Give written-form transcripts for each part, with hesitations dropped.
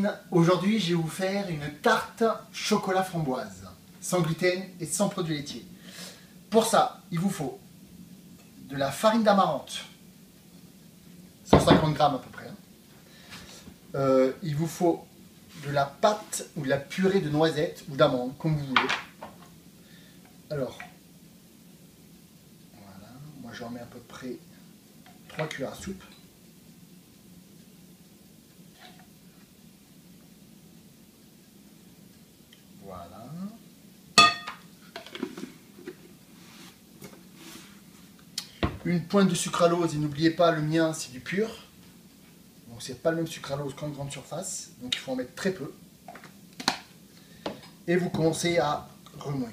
farine. Aujourd'hui, je vais vous faire une tarte chocolat framboise, sans gluten et sans produits laitiers. Pour ça, il vous faut de la farine d'amarante, 150 grammes à peu près. Il vous faut de la pâte ou de la purée de noisettes ou d'amandes, comme vous voulez. Alors, voilà, moi j'en mets à peu près 3 cuillères à soupe. Voilà. Une pointe de sucralose, et n'oubliez pas, le mien c'est du pur. Donc c'est pas le même sucralose qu'en grande surface, donc il faut en mettre très peu. Et vous commencez à remuer.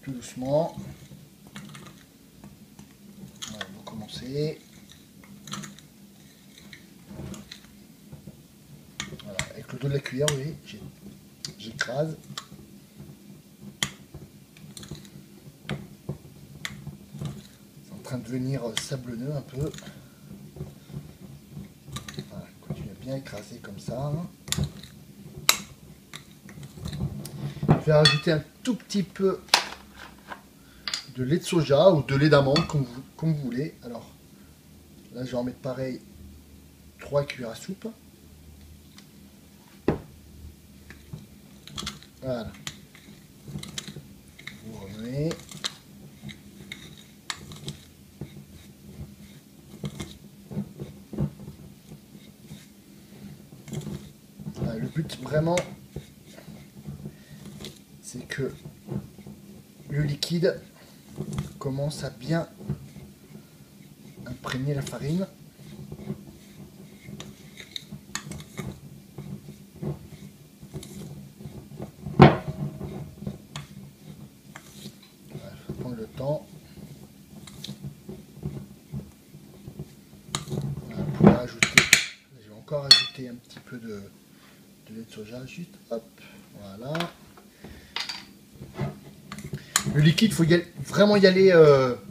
Tout doucement. Voilà, vous commencez. Voilà, avec le dos de la cuillère, vous voyez, j'écrase. C'est en train de devenir sablonneux un peu. Voilà, continuez à bien écraser comme ça. Je vais rajouter un tout petit peu de lait de soja ou de lait d'amande, comme vous voulez. Alors, là, je vais en mettre pareil 3 cuillères à soupe. Voilà. Vous remuez. Voilà, le but vraiment, c'est que le liquide commence à bien imprégner la farine. Il faut prendre le temps. Voilà, vous pouvez rajouter, je vais encore ajouter un petit peu de lait de soja, juste hop, voilà. Le liquide, il faut vraiment y aller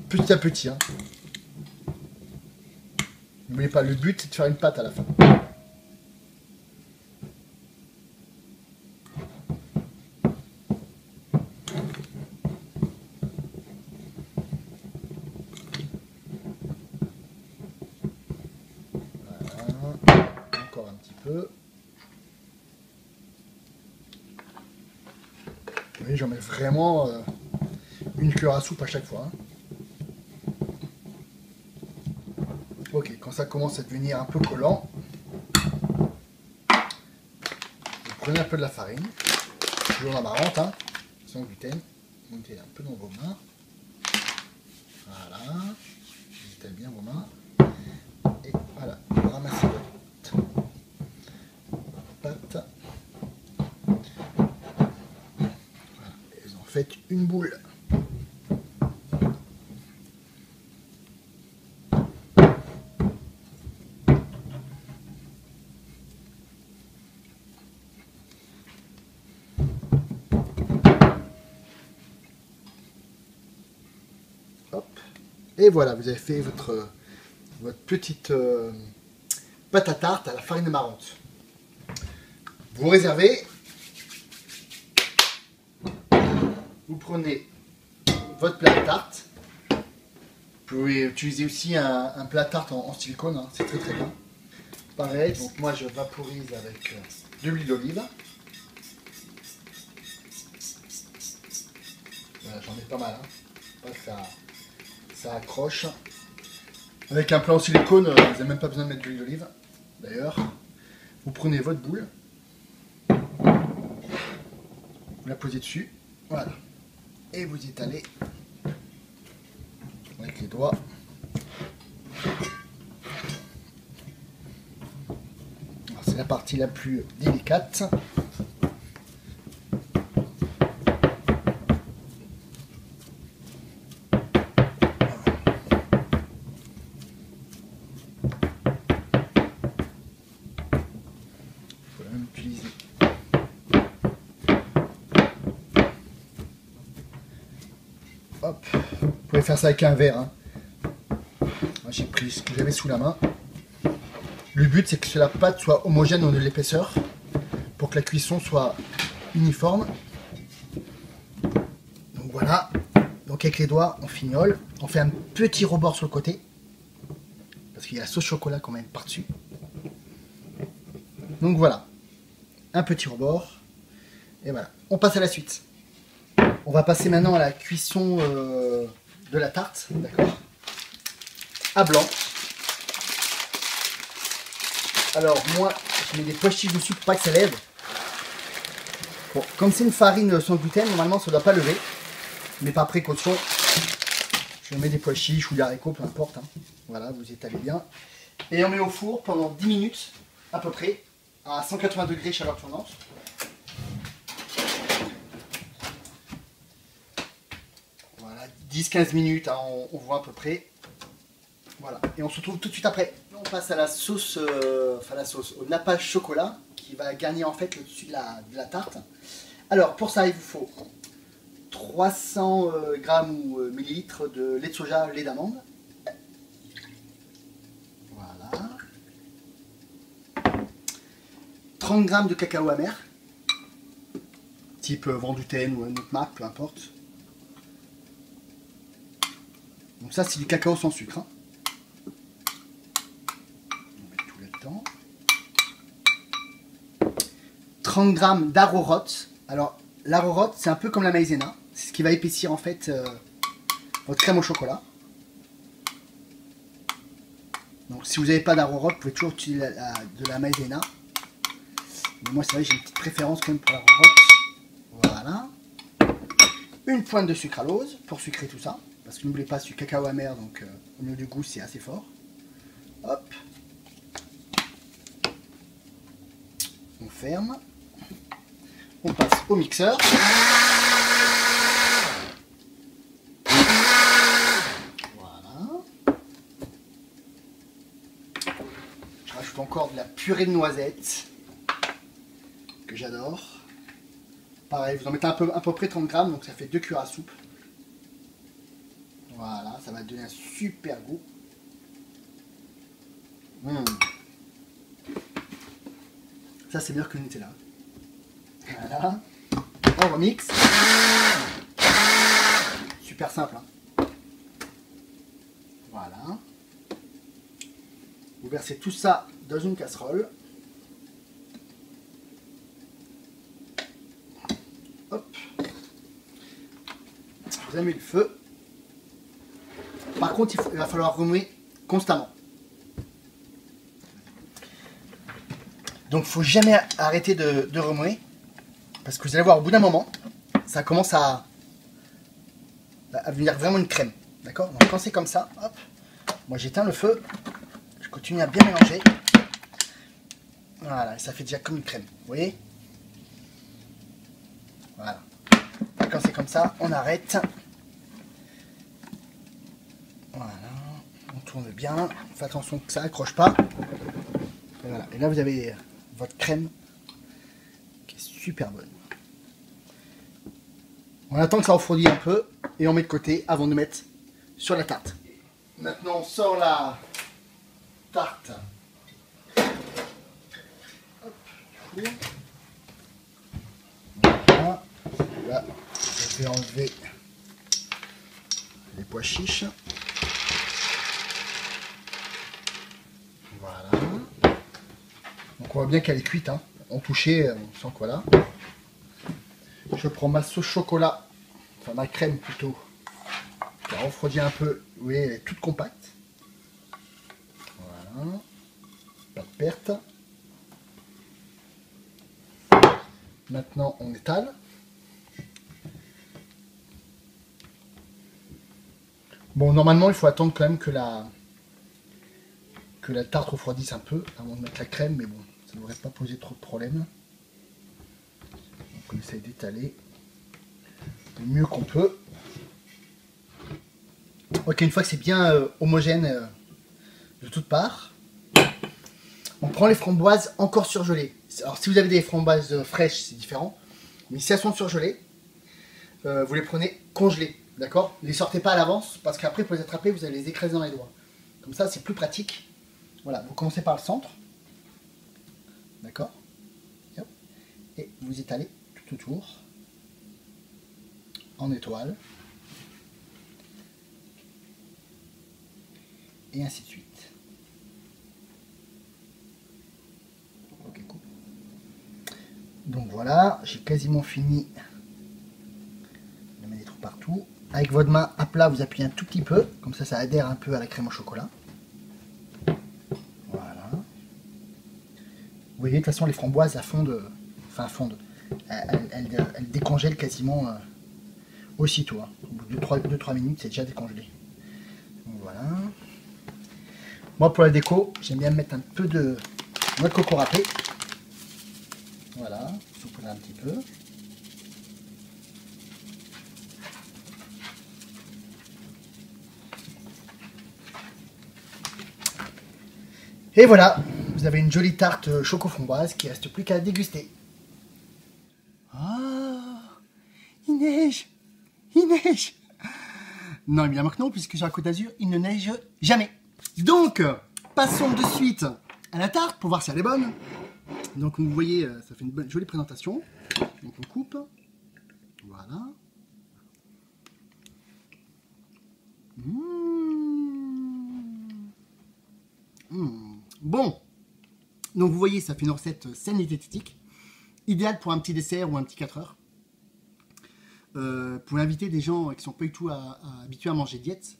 petit à petit. Hein. N'oubliez pas, le but c'est de faire une pâte à la fin. Voilà. Encore un petit peu. Vous voyez, j'en mets vraiment une cuillère à soupe à chaque fois. Hein. Ok, quand ça commence à devenir un peu collant, vous prenez un peu de la farine, toujours l'amarante, hein, sans gluten, vous mettez un peu dans vos mains. Voilà, visitez bien vos mains. Et voilà, vous ramassez votre pâte. Voilà, et vous en faites une boule. Et voilà, vous avez fait votre petite pâte à tarte à la farine d'amarante. Vous réservez. Vous prenez votre plat à tarte. Vous pouvez utiliser aussi un plat à tarte en silicone, hein, c'est très très bien. Pareil, donc moi je vaporise avec de l'huile d'olive. Voilà, j'en mets pas mal, hein. Pas que ça accroche. Avec un plat en silicone, vous n'avez même pas besoin de mettre de l'huile d'olive. D'ailleurs, vous prenez votre boule, vous la posez dessus, voilà, et vous étalez avec les doigts. C'est la partie la plus délicate. Utiliser. Hop, vous pouvez faire ça avec un verre. Hein. Moi j'ai pris ce que j'avais sous la main. Le but, c'est que la pâte soit homogène au niveau de l'épaisseur pour que la cuisson soit uniforme. Donc voilà. Donc avec les doigts, on fignole. On fait un petit rebord sur le côté. Parce qu'il y a la sauce chocolat qu'on met par-dessus. Donc voilà. Un petit rebord. Et voilà. On passe à la suite. On va passer maintenant à la cuisson de la tarte. D'accord ? À blanc. Alors moi, je mets des pois chiches dessus pour pas que ça lève. Bon, comme c'est une farine sans gluten, normalement ça ne doit pas lever. Mais par précaution, je mets des pois chiches ou des haricots, peu importe. Hein. Voilà, vous étalez bien. Et on met au four pendant 10 minutes à peu près, à 180 degrés chaleur tournante. Voilà, 10-15 minutes, hein, on voit à peu près. Voilà, et on se retrouve tout de suite après. On passe à la sauce, au nappage chocolat qui va garnir en fait le dessus de la tarte. Alors pour ça, il vous faut 300 grammes ou millilitres de lait de soja, lait d'amande. Voilà. 30 grammes de cacao amer, type Venduten ou une autre marque, peu importe. Donc ça, c'est du cacao sans sucre. Hein. 30 grammes d'arorote. Alors, l'arorote, c'est un peu comme la maïzena. C'est ce qui va épaissir en fait votre crème au chocolat. Donc, si vous n'avez pas d'arorote, vous pouvez toujours utiliser de la maïzena. Mais moi, c'est vrai que j'ai une petite préférence quand même pour l'arorote. Voilà. Une pointe de sucralose pour sucrer tout ça. Parce que n'oubliez pas, c'est du cacao amer, donc au niveau du goût, c'est assez fort. Hop. On ferme. On passe au mixeur. Voilà. Je rajoute encore de la purée de noisettes que j'adore. Pareil, vous en mettez à peu près 30 grammes, donc ça fait 2 cuillères à soupe. Voilà, ça va donner un super goût. Ça, c'est meilleur que le Nutella. Voilà. On remixe. Super simple. Hein. Voilà. Vous versez tout ça dans une casserole. Hop. Vous allumez le feu. Par contre, il va falloir remuer constamment. Donc, il ne faut jamais arrêter de remuer. Parce que vous allez voir, au bout d'un moment, ça commence à devenir vraiment une crème. D'accord? Donc, quand c'est comme ça, hop, moi j'éteins le feu. Je continue à bien mélanger. Voilà, ça fait déjà comme une crème. Vous voyez? Voilà. Et quand c'est comme ça, on arrête. Voilà. On tourne bien. Faites attention que ça accroche pas. Et voilà. Et là, vous avez votre crème qui est super bonne. On attend que ça refroidisse un peu et on met de côté avant de mettre sur la tarte. Maintenant, on sort la tarte. Hop, voilà. Là, je vais enlever les pois chiches. Voilà. Donc on voit bien qu'elle est cuite, hein. On touchait, on sent que voilà. Je prends ma sauce chocolat, enfin ma crème plutôt, qui a refroidi un peu. Vous voyez, elle est toute compacte. Voilà. Pas de perte. Maintenant, on étale. Bon, normalement, il faut attendre quand même que la tarte refroidisse un peu avant de mettre la crème, mais bon, ça ne devrait pas poser trop de problèmes. Donc, on essaye d'étaler le mieux qu'on peut. Ok, une fois que c'est bien homogène de toutes parts, on prend les framboises encore surgelées. Alors, si vous avez des framboises fraîches, c'est différent. Mais si elles sont surgelées, vous les prenez congelées. D'accord? Ne les sortez pas à l'avance, parce qu'après, pour les attraper, vous allez les écraser dans les doigts. Comme ça, c'est plus pratique. Voilà, vous commencez par le centre. d'accord? Et vous étalez tout autour, en étoile, et ainsi de suite. Ok, cool. Donc voilà, j'ai quasiment fini de mettre des trous partout. Avec votre main à plat, vous appuyez un tout petit peu, comme ça, ça adhère un peu à la crème au chocolat. Voilà. Vous voyez, de toute façon, les framboises, elles fondent, enfin fondent, elles décongèlent quasiment aussitôt. Hein. Au bout de 2-3 minutes, c'est déjà décongelé. Donc voilà. Moi, pour la déco, j'aime bien mettre un peu de noix de coco râpée. Voilà, saupoudrer un petit peu. Et voilà, vous avez une jolie tarte choco-framboise qui ne reste plus qu'à déguster. Ah, il neige! Il neige! Non, évidemment que non, puisque sur la Côte d'Azur, il ne neige jamais. Donc, passons de suite à la tarte pour voir si elle est bonne. Donc, vous voyez, ça fait une jolie présentation. Donc, on coupe. Voilà. Bon. Donc, vous voyez, ça fait une recette saine et diététique. Idéale pour un petit dessert ou un petit 4 heures. Pour inviter des gens qui ne sont pas du tout habitués à manger diète,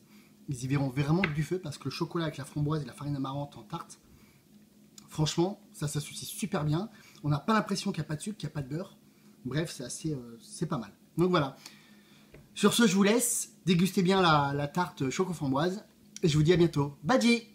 ils y verront vraiment du feu parce que le chocolat avec la framboise et la farine amarante en tarte, franchement, ça s'associe super bien. On n'a pas l'impression qu'il n'y a pas de sucre, qu'il n'y a pas de beurre. Bref, c'est assez, c'est pas mal. Donc voilà. Sur ce, je vous laisse. Dégustez bien la tarte choco-framboise. Et je vous dis à bientôt. Bye!